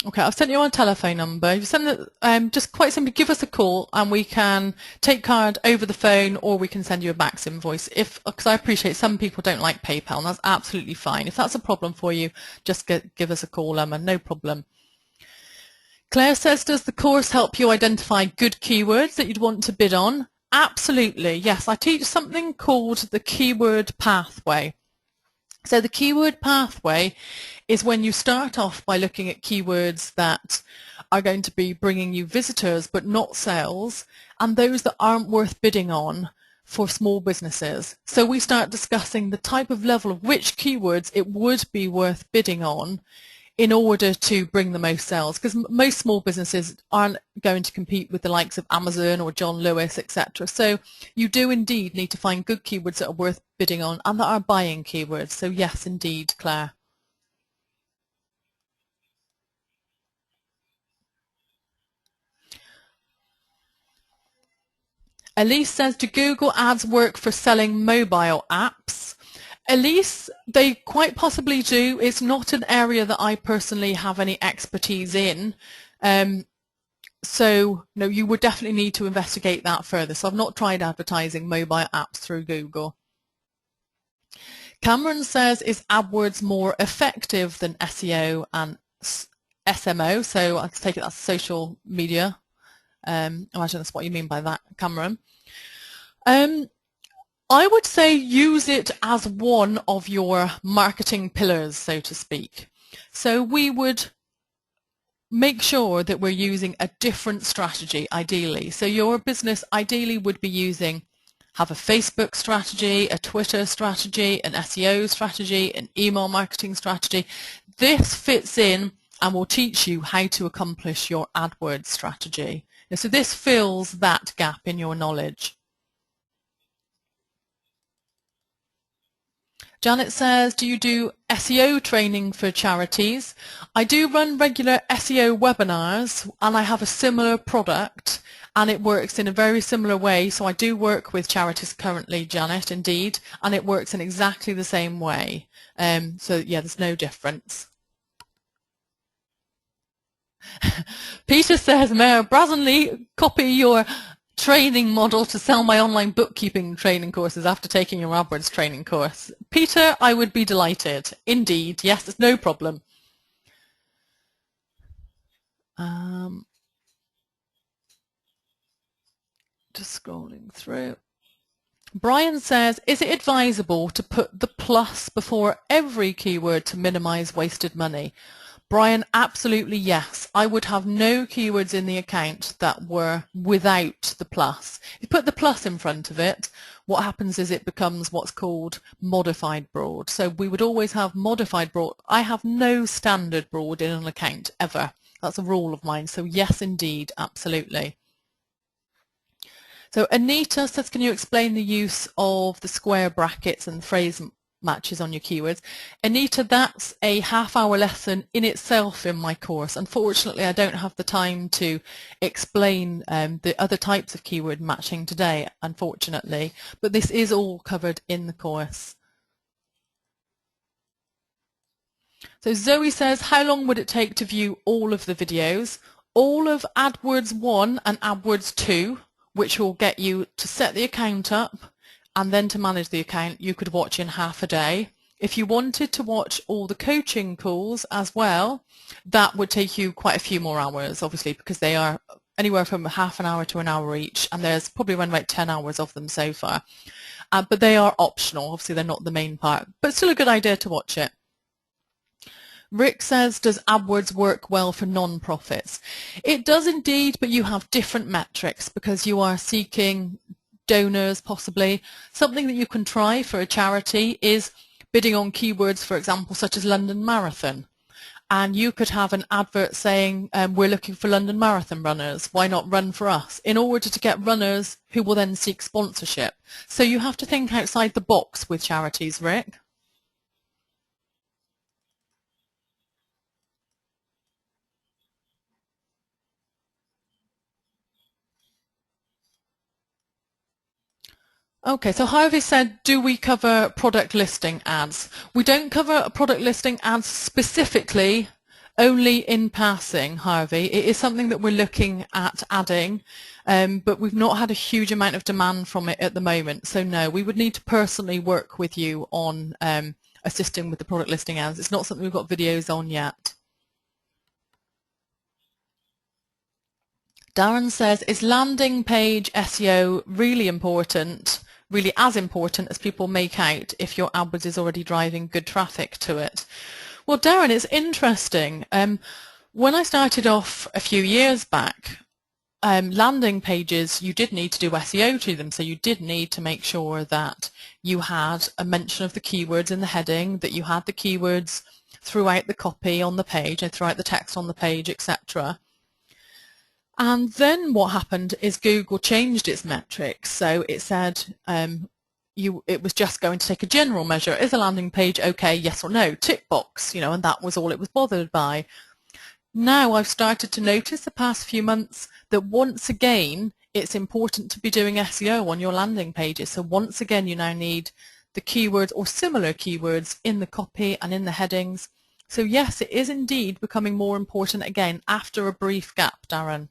Okay, I've sent you our telephone number. You send it, just quite simply give us a call and we can take card over the phone or we can send you a backs invoice. Because I appreciate some people don't like PayPal and that's absolutely fine. If that's a problem for you, just give us a call, Emma, no problem. Claire says, does the course help you identify good keywords that you'd want to bid on? Absolutely, yes. I teach something called the keyword pathway. So the keyword pathway is when you start off by looking at keywords that are going to be bringing you visitors but not sales, and those that aren't worth bidding on for small businesses. So we start discussing the type of level of which keywords it would be worth bidding on in order to bring the most sales, because most small businesses aren't going to compete with the likes of Amazon or John Lewis, etc. So you do indeed need to find good keywords that are worth bidding on and that are buying keywords. So yes, indeed, Claire. Elise says, do Google ads work for selling mobile apps? Elise, they quite possibly do. It's not an area that I personally have any expertise in. So no, you would definitely need to investigate that further. So I've not tried advertising mobile apps through Google. Cameron says, is AdWords more effective than SEO and SMO? So I take it that's social media. I imagine that's what you mean by that, Cameron. I would say use it as one of your marketing pillars, so to speak. So we would make sure that we're using a different strategy, ideally. So your business ideally would be have a Facebook strategy, a Twitter strategy, an SEO strategy, an email marketing strategy. This fits in and will teach you how to accomplish your AdWords strategy. So this fills that gap in your knowledge. Janet says, do you do SEO training for charities? I do run regular SEO webinars and I have a similar product and it works in a very similar way. So I do work with charities currently, Janet, indeed, and it works in exactly the same way. So yeah, there's no difference. Peter says, Mayor Brazenly, copy your training model to sell my online bookkeeping training courses after taking your AdWords training course. Peter, I would be delighted. Indeed, yes, it's no problem. Just scrolling through. Brian says, is it advisable to put the plus before every keyword to minimize wasted money? Brian, absolutely yes. I would have no keywords in the account that were without the plus. If you put the plus in front of it, what happens is it becomes what's called modified broad. So we would always have modified broad. I have no standard broad in an account ever. That's a rule of mine. So yes, indeed, absolutely. So Anita says, can you explain the use of the square brackets and phrase matches on your keywords? Anita, that's a half-hour lesson in itself in my course. Unfortunately, I don't have the time to explain the other types of keyword matching today, unfortunately, but this is all covered in the course. So Zoe says, how long would it take to view all of the videos? All of AdWords 1 and AdWords 2, which will get you to set the account up and then to manage the account, you could watch in half a day. If you wanted to watch all the coaching calls as well, that would take you quite a few more hours, obviously, because they are anywhere from half an hour to an hour each, and there's probably around about 10 hours of them so far. But they are optional. Obviously, they're not the main part, but still a good idea to watch it. Rick says, does AdWords work well for non-profits? It does indeed, but you have different metrics because you are seeking donors, possibly. Something that you can try for a charity is bidding on keywords, for example, such as London Marathon. And you could have an advert saying, we're looking for London Marathon runners. Why not run for us? In order to get runners who will then seek sponsorship. So you have to think outside the box with charities, Rick. Okay, so Harvey said, do we cover product listing ads? We don't cover product listing ads specifically, only in passing, Harvey. It is something that we're looking at adding, but we've not had a huge amount of demand from it at the moment. So no, we would need to personally work with you on assisting with the product listing ads. It's not something we've got videos on yet. Darren says, is landing page SEO really important? Really as important as people make out if your AdWords is already driving good traffic to it? Well, Darren, it's interesting. When I started off a few years back, landing pages, you did need to do SEO to them. So you did need to make sure that you had a mention of the keywords in the heading, that you had the keywords throughout the copy on the page and throughout the text on the page, etc. And then what happened is Google changed its metrics. So it said it was just going to take a general measure. Is a landing page okay, yes or no? Tick box, and that was all it was bothered by. Now I've started to notice the past few months that once again it's important to be doing SEO on your landing pages. So once again you now need the keywords or similar keywords in the copy and in the headings. So yes, it is indeed becoming more important again after a brief gap, Darren.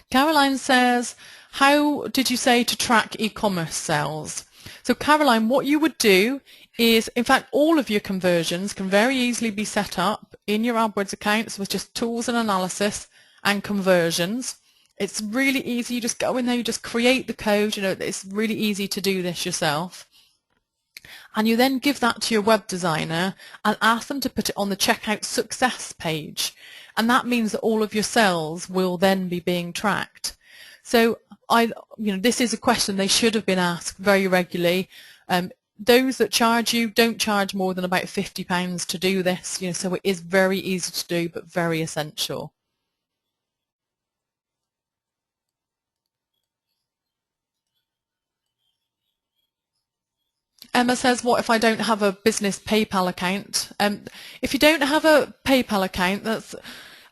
Caroline says, how did you say to track e-commerce sales? So Caroline, what you would do is, in fact, all of your conversions can very easily be set up in your AdWords accounts with just tools and analysis and conversions. It's really easy. You just go in there, you just create the code. You know, it's really easy to do this yourself. And you then give that to your web designer and ask them to put it on the checkout success page. And that means that all of your sales will then be being tracked. So this is a question they should have been asked very regularly. Those that charge you don't charge more than about £50 to do this, so it is very easy to do but very essential. Emma says, what if I don't have a business PayPal account? If you don't have a PayPal account, that's,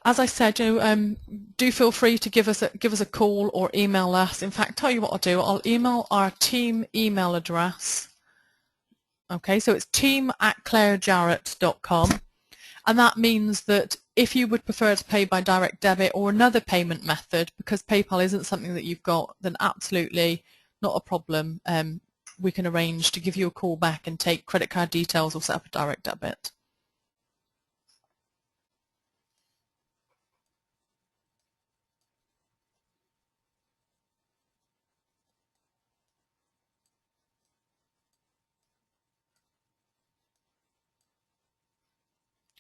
as I said, do feel free to give us a call or email us. In fact, tell you what I'll do. I'll email our team email address. Okay, so it's team@clairejarrett.com, and that means that if you would prefer to pay by direct debit or another payment method, because PayPal isn't something that you've got, then absolutely not a problem. We can arrange to give you a call back and take credit card details or set up a direct debit.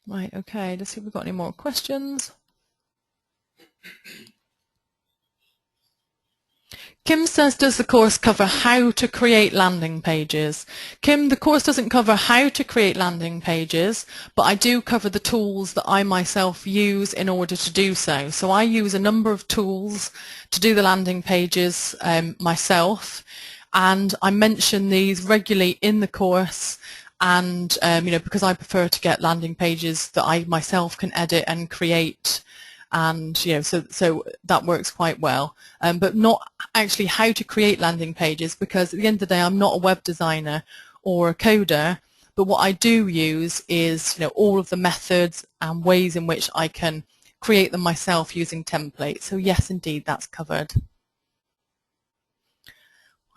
Right, okay, let's see if we've got any more questions. Kim says, does the course cover how to create landing pages? Kim, the course doesn't cover how to create landing pages, but I do cover the tools that I myself use in order to do so. So I use a number of tools to do the landing pages myself, and I mention these regularly in the course. And because I prefer to get landing pages that I myself can edit and create, and so that works quite well, but not actually how to create landing pages, because at the end of the day I'm not a web designer or a coder, but what I do use is all of the methods and ways in which I can create them myself using templates. So yes, indeed, that's covered.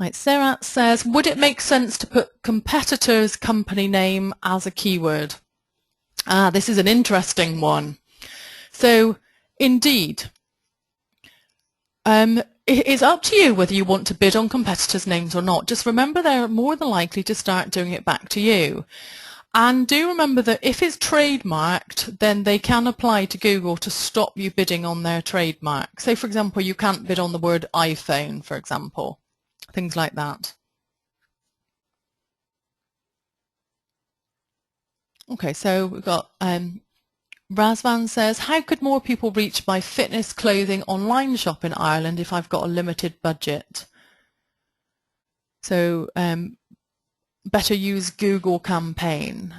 Right, Sarah says, would it make sense to put competitor's company name as a keyword? This is an interesting one. So indeed, it is up to you whether you want to bid on competitors' names or not. Just remember they're more than likely to start doing it back to you. And do remember that if it's trademarked, then they can apply to Google to stop you bidding on their trademark. Say, for example, you can't bid on the word iPhone, for example. Things like that. Okay, so we've got Razvan says, how could more people reach my fitness clothing online shop in Ireland if I've got a limited budget? So better use Google campaign.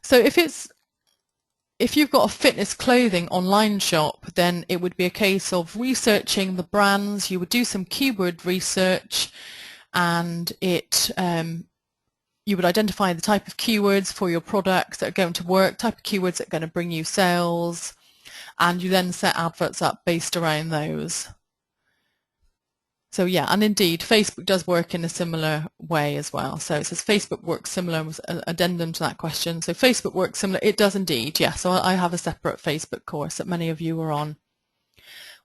So if you've got a fitness clothing online shop, then it would be a case of researching the brands. You would do some keyword research, and you would identify the type of keywords for your products that are going to work, type of keywords that are going to bring you sales, and you then set adverts up based around those. So yeah, and indeed, Facebook does work in a similar way as well. So it says Facebook works similar, with an addendum to that question. So Facebook works similar. It does indeed, yeah. So I have a separate Facebook course that many of you are on.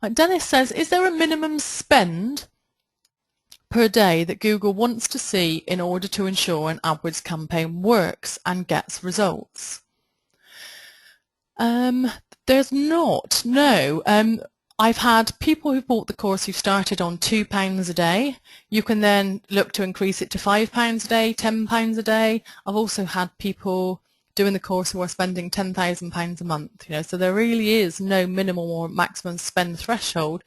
Right, Dennis says, is there a minimum spend per day that Google wants to see in order to ensure an AdWords campaign works and gets results? There's not, no. I've had people who bought the course who started on £2 a day. You can then look to increase it to £5 a day, £10 a day. I've also had people doing the course who are spending £10,000 a month. So there really is no minimum or maximum spend threshold.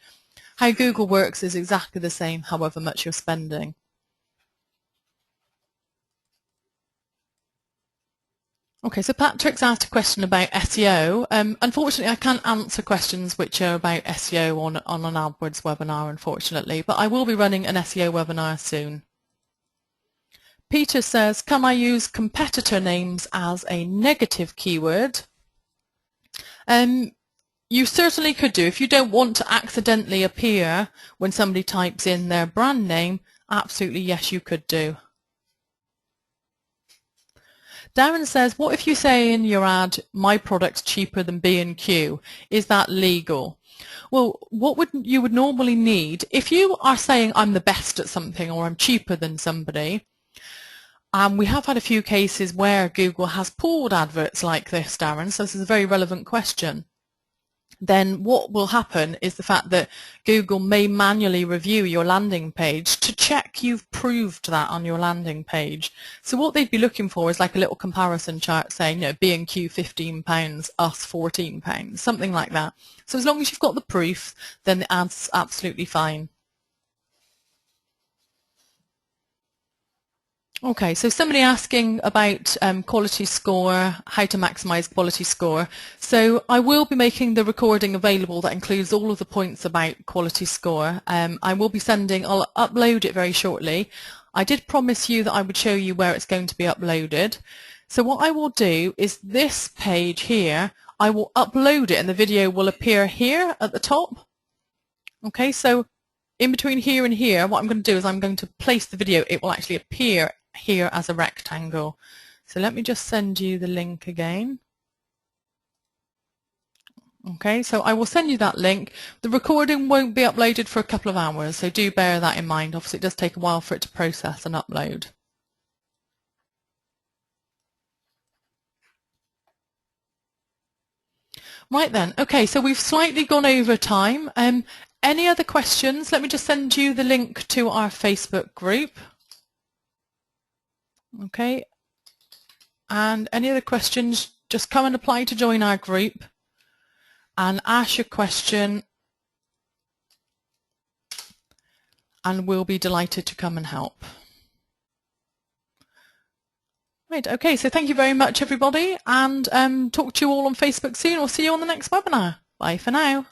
How Google works is exactly the same, however much you're spending. Okay, so Patrick's asked a question about SEO. Unfortunately, I can't answer questions which are about SEO on an AdWords webinar, unfortunately, but I will be running an SEO webinar soon. Peter says, can I use competitor names as a negative keyword? You certainly could do. If you don't want to accidentally appear when somebody types in their brand name, absolutely yes, you could do. Darren says, what if you say in your ad, my product's cheaper than B&Q? Is that legal? Well, what you would normally need, if you are saying I'm the best at something or I'm cheaper than somebody, we have had a few cases where Google has pulled adverts like this, Darren, so this is a very relevant question. Then what will happen is the fact that Google may manually review your landing page to check you've proved that on your landing page. So what they'd be looking for is like a little comparison chart saying, you know, B&Q £15, us £14, something like that. So as long as you've got the proof, then the ad's absolutely fine. Okay, so somebody asking about quality score, how to maximize quality score. So I will be making the recording available that includes all of the points about quality score. I'll upload it very shortly. I did promise you that I would show you where it's going to be uploaded. So what I will do is this page here, I will upload it and the video will appear here at the top. Okay, so in between here and here, what I'm going to do is I'm going to place the video. It will actually appear here as a rectangle. So let me just send you the link again. Okay, so I will send you that link. The recording won't be uploaded for a couple of hours, so do bear that in mind. Obviously, it does take a while for it to process and upload. Right then, okay, so we've slightly gone over time. Any other questions? Let me just send you the link to our Facebook group. Okay, and any other questions, just come and apply to join our group and ask your question and we'll be delighted to come and help. Right, okay, so thank you very much everybody and talk to you all on Facebook soon. We'll see you on the next webinar. Bye for now.